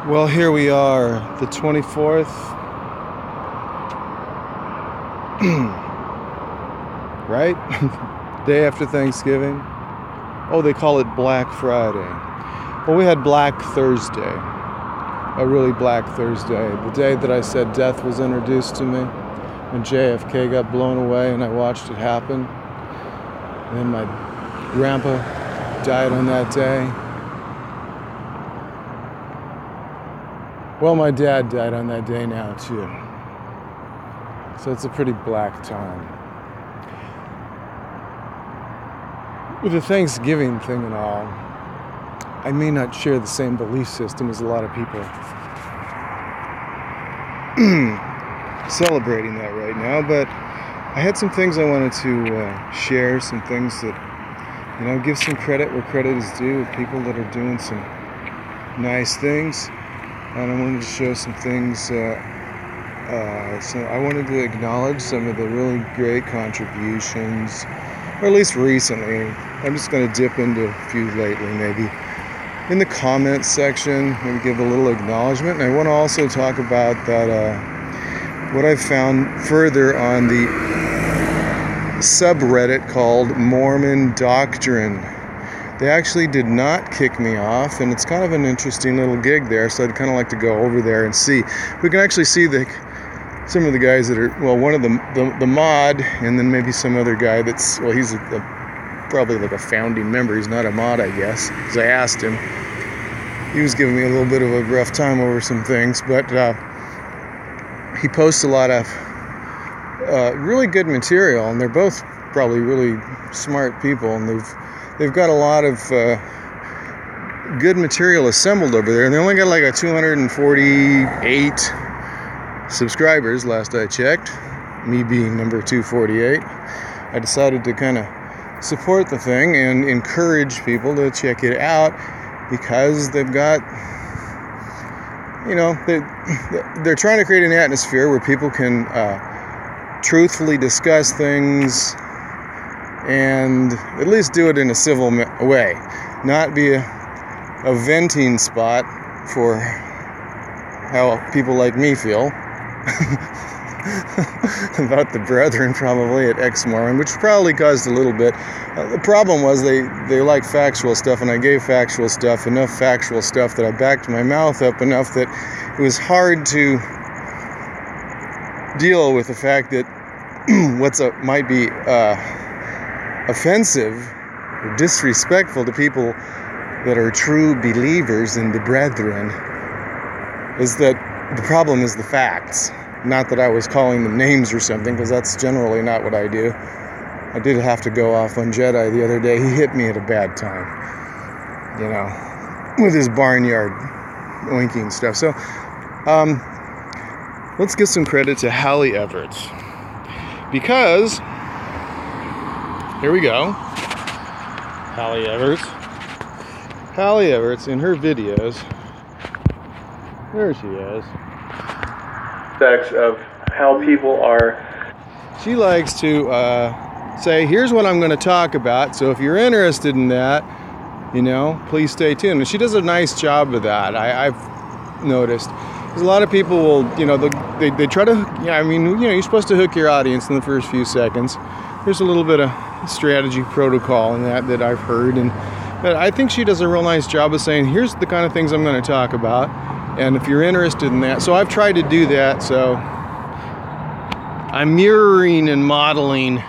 Well, here we are, the 24th. Right? Day after Thanksgiving. Oh, they call it Black Friday. Well, we had Black Thursday. A really Black Thursday. The day that I said death was introduced to me. When JFK got blown away and I watched it happen. And then my grandpa died on that day. Well, my dad died on that day now, too. So it's a pretty black time. With the Thanksgiving thing and all, I may not share the same belief system as a lot of people celebrating that right now, but I had some things I wanted to share, some things that, give some credit where credit is due, people that are doing some nice things. And I wanted to show some things, so I wanted to acknowledge some of the really great contributions, or at least recently. I'm just going to dip into a few lately, maybe. In the comments section, maybe give a little acknowledgement. And I want to also talk about that, what I've found further on the subreddit called Mormon Doctrine. They actually did not kick me off, and it's kind of an interesting little gig there, so I'd kind of like to go over there and see. We can actually see some of the guys that are, one of the mod, and then maybe some other guy that's, he's probably like a founding member. He's not a mod, I guess, because I asked him. He was giving me a little bit of a rough time over some things, but he posts a lot of really good material, and they're both probably really smart people, and they've got a lot of good material assembled over there. And they only got like a 248 subscribers last I checked, me being number 248. I decided to kind of support the thing and encourage people to check it out because they've got, they're trying to create an atmosphere where people can truthfully discuss things and at least do it in a civil way, not be a venting spot for how people like me feel about the brethren, probably at ex-Mormon, which probably caused a little bit. The problem was they like factual stuff, and I gave factual stuff, enough factual stuff that I backed my mouth up enough that it was hard to deal with the fact that might be offensive or disrespectful to people that are true believers in the brethren is that the problem is the facts. Not that I was calling them names or something, because that's generally not what I do. I did have to go off on Jedi the other day. He hit me at a bad time, with his barnyard oinking stuff. So let's give some credit to Hallie Everage, because here we go. Hallie Everage, in her videos, there she is. Facts of how people are. She likes to say, here's what I'm going to talk about. So if you're interested in that, please stay tuned. And she does a nice job of that. I've noticed. Because a lot of people will, they try to, you're supposed to hook your audience in the first few seconds. There's a little bit of strategy protocol in that I've heard, but I think she does a real nice job of saying, here's the kind of things I'm going to talk about, and if you're interested in that. So I've tried to do that, so I'm mirroring and modeling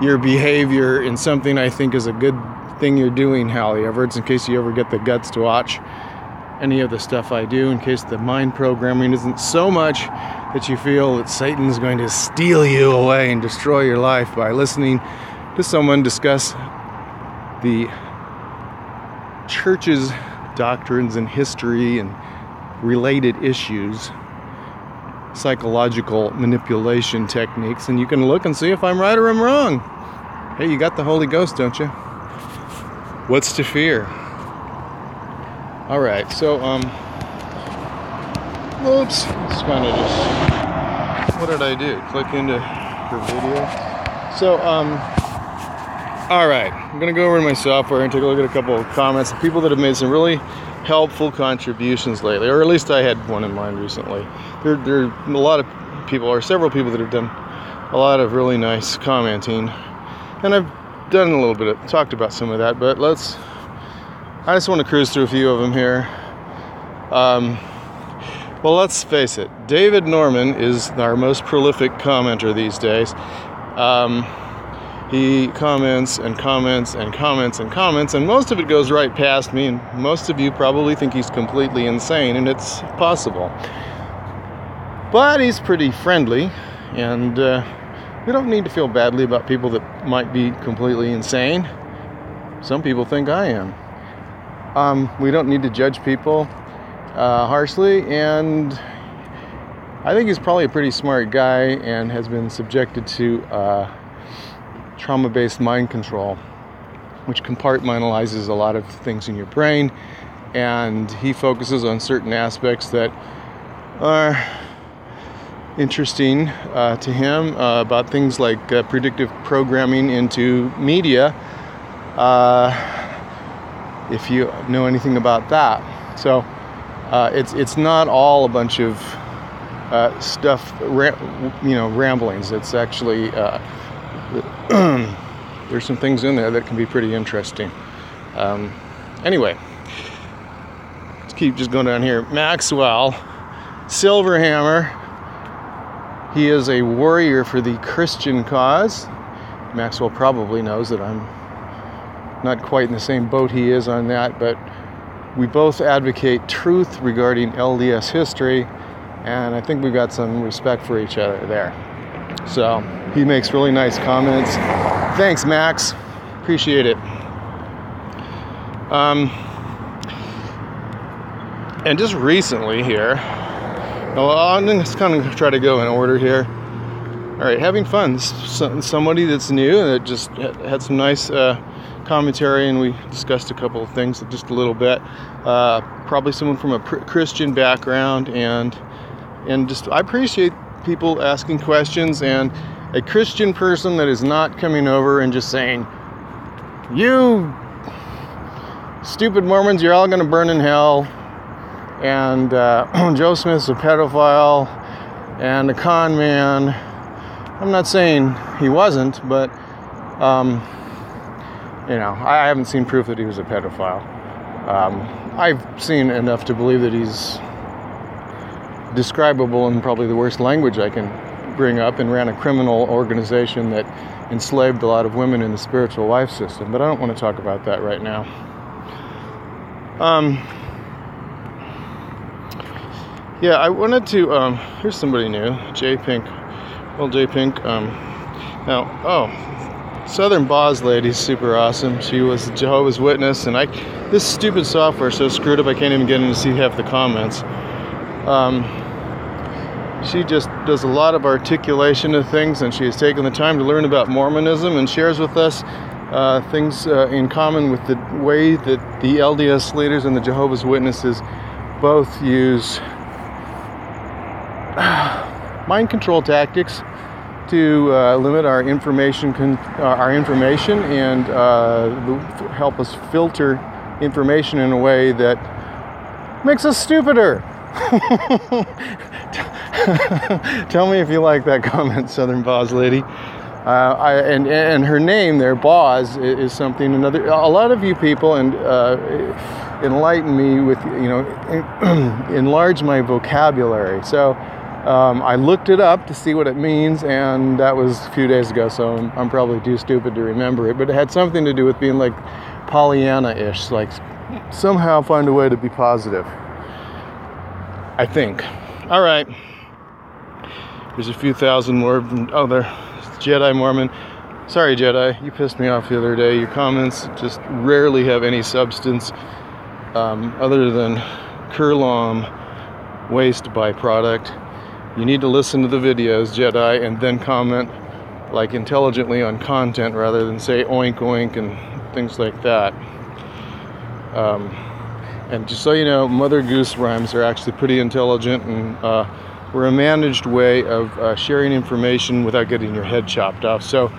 your behavior in something I think is a good thing you're doing, Hallie Everage, in case you ever get the guts to watch any of the stuff I do, in case the mind programming isn't so much that you feel that Satan's going to steal you away and destroy your life by listening to someone discuss the church's doctrines and history and related issues, psychological manipulation techniques, and you can look and see if I'm right or I'm wrong. Hey, you got the Holy Ghost, don't you? What's to fear? All right, so oops, it's kind of just, what did I do? Click into her video. So all right, I'm gonna go over to my software and take a look at a couple of comments of people that have made some really helpful contributions lately, or at least I had one in mind recently. There are a lot of people, or several people, that have done a lot of really nice commenting, and I've done a little bit of, talked about some of that, but I just want to cruise through a few of them here. Well, let's face it, David Norman is our most prolific commenter these days. He comments and comments and comments and comments, and most of it goes right past me, and most of you probably think he's completely insane, and it's possible. But he's pretty friendly, and we don't need to feel badly about people that might be completely insane. Some people think I am. We don't need to judge people harshly, and I think he's probably a pretty smart guy and has been subjected to trauma-based mind control, which compartmentalizes a lot of things in your brain, and he focuses on certain aspects that are interesting to him, about things like predictive programming into media, if you know anything about that. So it's not all a bunch of stuff, ramblings. It's actually there's some things in there that can be pretty interesting. Anyway, let's keep just going down here. Maxwell Silverhammer. He is a warrior for the Christian cause. Maxwell probably knows that I'm not quite in the same boat he is on that, but we both advocate truth regarding LDS history, and I think we've got some respect for each other there. So he makes really nice comments. Thanks, Max. Appreciate it. And just recently here, I'm just kind of try to go in order here. All right, having fun. Somebody that's new that just had some nice commentary, and we discussed a couple of things just a little bit. Probably someone from a Christian background, and just I appreciate people asking questions, and a Christian person that is not coming over and just saying, "You stupid Mormons, you're all going to burn in hell," and Joe Smith's a pedophile and a con man. I'm not saying he wasn't, but I haven't seen proof that he was a pedophile. I've seen enough to believe that he's describable in probably the worst language I can bring up, and ran a criminal organization that enslaved a lot of women in the spiritual life system. But I don't want to talk about that right now. Yeah, I wanted to, here's somebody new, J Pink. Well, J Pink, Southern Boz lady's super awesome. She was a Jehovah's Witness, and this stupid software is so screwed up I can't even get in to see half the comments. She just does a lot of articulation of things, and she has taken the time to learn about Mormonism and shares with us things in common with the way that the LDS leaders and the Jehovah's Witnesses both use mind control tactics to limit our information and help us filter information in a way that makes us stupider. Tell me if you like that comment, Southern Boz lady. And her name there, Boz, is something a lot of you people enlighten me with, enlarge my vocabulary. So I looked it up to see what it means, and that was a few days ago, so I'm probably too stupid to remember it, but it had something to do with being like Pollyanna-ish, like somehow find a way to be positive, I think. All right. There's a few thousand more. Oh, there. Jedi Mormon. Sorry, Jedi. You pissed me off the other day. Your comments just rarely have any substance other than Kurlom waste byproduct. You need to listen to the videos, Jedi, and then comment like intelligently on content rather than say oink oink and things like that. And just so you know, Mother Goose rhymes are actually pretty intelligent, and we're a managed way of sharing information without getting your head chopped off. So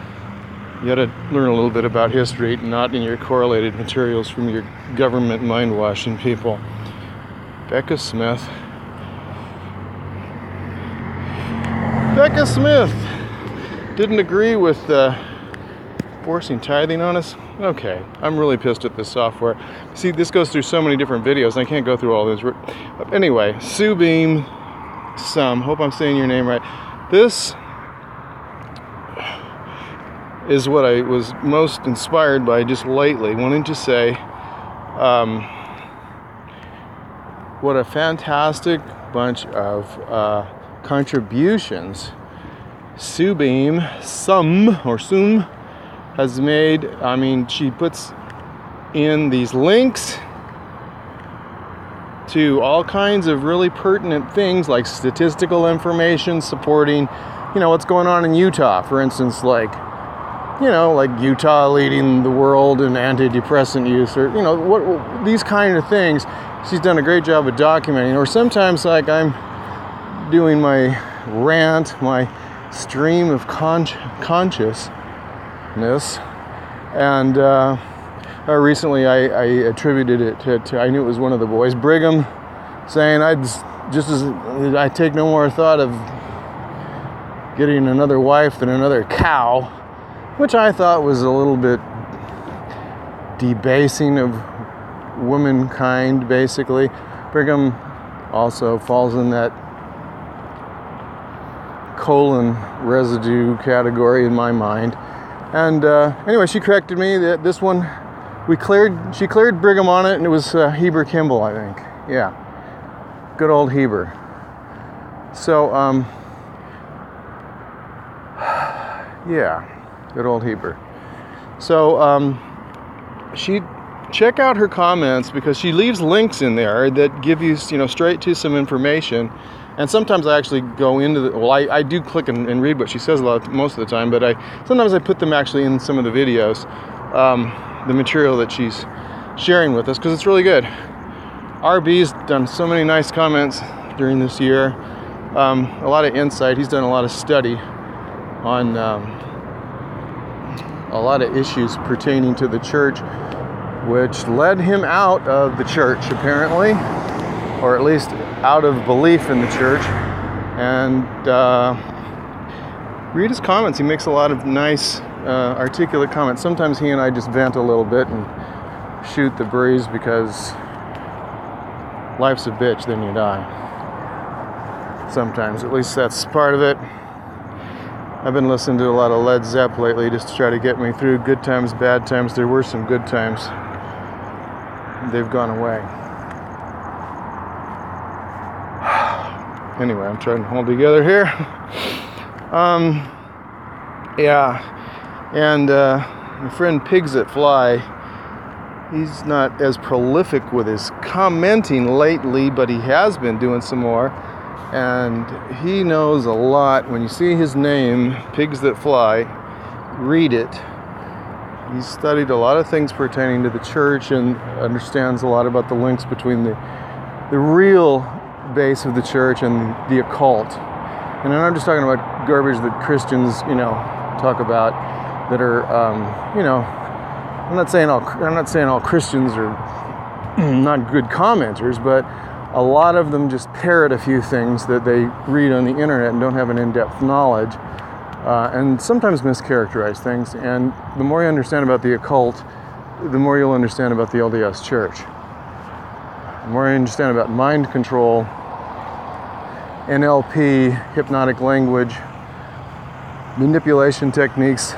you got to learn a little bit about history, not in your correlated materials from your government mind washing people. Becca Smith. Becca Smith didn't agree with forcing tithing on us. Okay, I'm really pissed at this software. See, this goes through so many different videos, and I can't go through all those. Anyway, Subeam Sum, hope I'm saying your name right. This is what I was most inspired by just lately, wanting to say what a fantastic bunch of contributions Subeam Sum has made. I mean, she puts in these links to all kinds of really pertinent things, like statistical information supporting, what's going on in Utah. For instance, like Utah leading the world in antidepressant use, or, what these kind of things. She's done a great job of documenting. Or sometimes, like, I'm doing my rant, my stream of consciousness, and recently I attributed it to, I knew it was one of the boys, Brigham, saying I take no more thought of getting another wife than another cow, which I thought was a little bit debasing of womankind, basically. Brigham also falls in that colon residue category in my mind. And anyway, she corrected me that this one, she cleared Brigham on it, and it was Heber Kimball, I think. Yeah, good old Heber. So, yeah, good old Heber. So, check out her comments, because she leaves links in there that give you, straight to some information. And sometimes I actually go into I do click and read what she says most of the time, but sometimes I put them actually in some of the videos, the material that she's sharing with us, because it's really good. RB's done so many nice comments during this year, a lot of insight. He's done a lot of study on a lot of issues pertaining to the church, which led him out of the church, apparently, or at least out of belief in the church. And read his comments. He makes a lot of nice, articulate comments. Sometimes he and I just vent a little bit and shoot the breeze, because life's a bitch, then you die. Sometimes, at least that's part of it. I've been listening to a lot of Led Zepp lately, just to try to get me through good times, bad times. There were some good times. They've gone away. Anyway, I'm trying to hold together here. Yeah. And my friend Pigs That Fly, he's not as prolific with his commenting lately, but he has been doing some more. And he knows a lot. When you see his name, Pigs That Fly, read it. He's studied a lot of things pertaining to the church, and understands a lot about the links between the real base of the church and the occult. And I'm not just talking about garbage that Christians, talk about, that are, I'm not saying all Christians are not good commenters, but a lot of them just parrot a few things that they read on the internet and don't have an in-depth knowledge, and sometimes mischaracterize things. And the more you understand about the occult, the more you'll understand about the LDS Church. The more you understand about mind control, NLP, hypnotic language, manipulation techniques,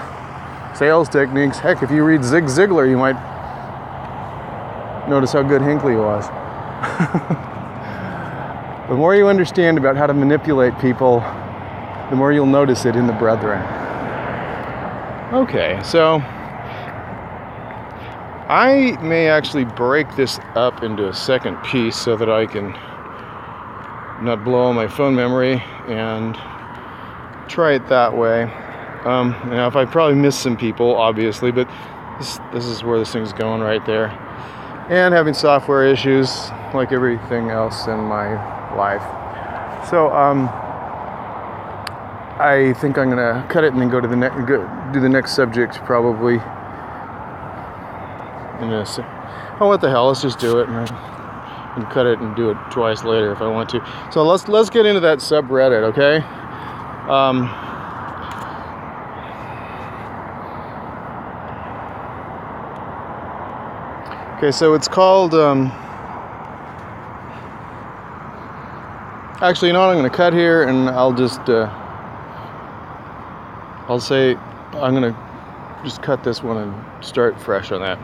sales techniques. Heck, if you read Zig Ziglar, you might notice how good Hinckley was. The more you understand about how to manipulate people, the more you'll notice it in the brethren. Okay, so I may actually break this up into a second piece so that I can not blow all my phone memory, and try it that way. Now, if I probably missed some people, obviously, but this is where this thing's going right there. And having software issues, like everything else in my life. So, I think I'm gonna cut it and then go to the do the next subject probably. Oh, what the hell? Let's just do it. And and cut it and do it twice later if I want to. So let's get into that subreddit, okay? Okay, so it's called, actually, you know what, I'm going to cut here and I'll just, I'll say, I'm going to just cut this one and start fresh on that.